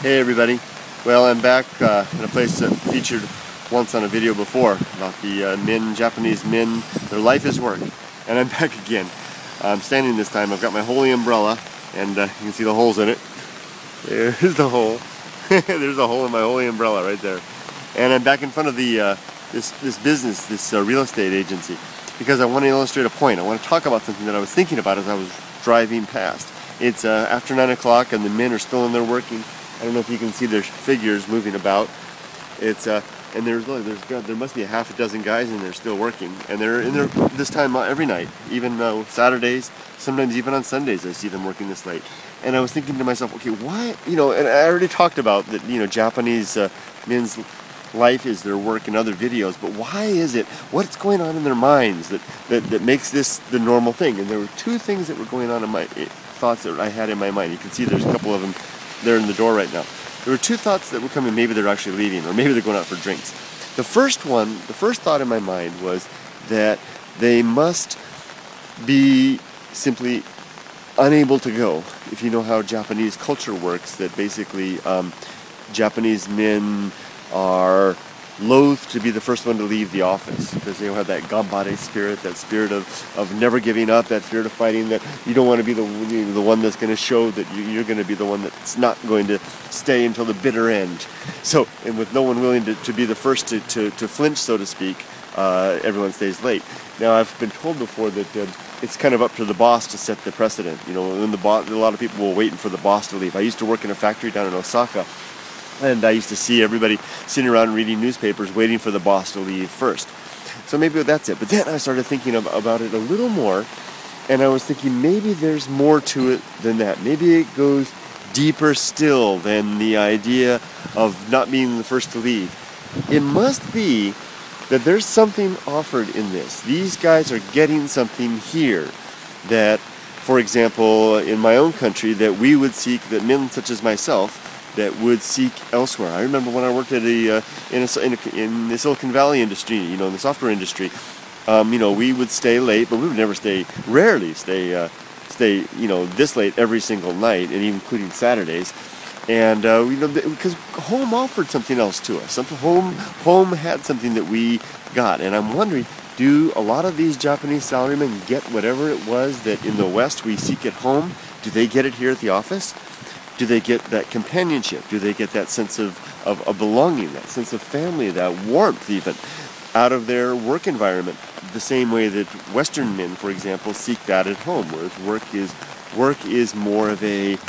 Hey everybody. Well, I'm back in a place that featured once on a video before about the Japanese men, their life is work. And I'm back again. I'm standing this time. I've got my holy umbrella, and you can see the holes in it. There's the hole. There's a hole in my holy umbrella right there. And I'm back in front of the this business, this real estate agency, because I want to illustrate a point. I want to talk about something that I was thinking about as I was driving past. It's after 9 o'clock, and the men are still in there working. I don't know if you can see their figures moving about. It's and there must be a half a dozen guys in there still working, and they're in there this time every night, even Saturdays, sometimes even on Sundays. I see them working this late. And I was thinking to myself, okay, why? And I already talked about that. Japanese men's life is their work in other videos, but why is it? What's going on in their minds that makes this the normal thing? And there were two things that were going on in my thoughts that I had in my mind. You can see there's a couple of them. They're in the door right now. There were two thoughts that were coming. Maybe they're actually leaving, or maybe they're going out for drinks. The first thought in my mind was that they must be simply unable to go. If you know how Japanese culture works, that basically Japanese men are loath to be the first one to leave the office because they have that gambare spirit, that spirit of never giving up, that spirit of fighting, that you don't want to be the one that's going to show that you're going to be the one that's not going to stay until the bitter end. So, and with no one willing to be the first to flinch, so to speak, everyone stays late. Now, I've been told before that it's kind of up to the boss to set the precedent. When a lot of people will wait for the boss to leave. I used to work in a factory down in Osaka, and I used to see everybody sitting around reading newspapers waiting for the boss to leave first. So maybe that's it. But then I started thinking about it a little more, and I was thinking maybe there's more to it than that. Maybe it goes deeper still than the idea of not being the first to leave. It must be that there's something offered in this. These guys are getting something here that, for example, in my own country, that we would seek, that men such as myself that would seek elsewhere. I remember when I worked at in the Silicon Valley industry, in the software industry, we would stay late, but we would rarely stay this late every single night, and even including Saturdays. And because home offered something else to us. Home had something that we got, and I'm wondering, do a lot of these Japanese salarymen get whatever it was that in the West we seek at home? Do they get it here at the office? Do they get that companionship? Do they get that sense of belonging, that sense of family, that warmth even, out of their work environment? The same way that Western men, for example, seek that at home, whereas work is more of an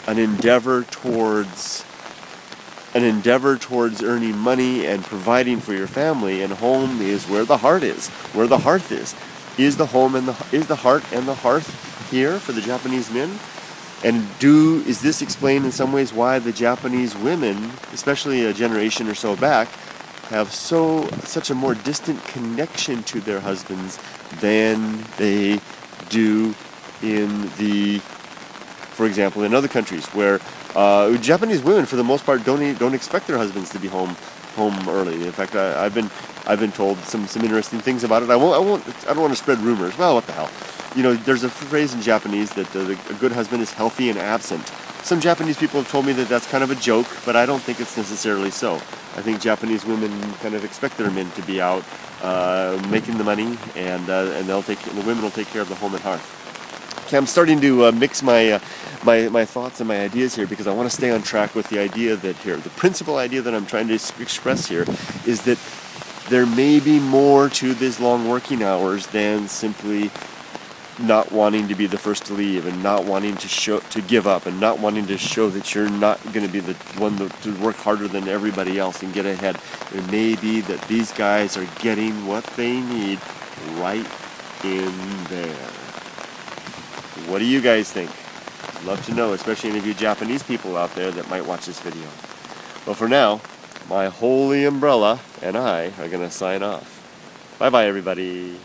endeavor towards earning money and providing for your family, and home is where the heart is, where the hearth is. Is the home and is the heart and the hearth here for the Japanese men? And is this explained in some ways why the Japanese women, especially a generation or so back, have such a more distant connection to their husbands than they do for example, in other countries where Japanese women, for the most part, don't expect their husbands to be home early. In fact, I've been told some interesting things about it. I don't want to spread rumors. Well, what the hell? There's a phrase in Japanese that a good husband is healthy and absent. Some Japanese people have told me that that's kind of a joke, but I don't think it's necessarily so. I think Japanese women kind of expect their men to be out making the money, and the women will take care of the home and hearth. Okay, I'm starting to mix my thoughts and my ideas here because I want to stay on track with the idea that here, the principal idea that I'm trying to express here is that there may be more to these long working hours than simply not wanting to be the first to leave, and not wanting to give up, and not wanting to show that you're not going to be the one to work harder than everybody else and get ahead. It may be that these guys are getting what they need right in there. What do you guys think? I'd love to know, especially any of you Japanese people out there that might watch this video. Well, for now, my holy umbrella and I are going to sign off. Bye-bye, everybody.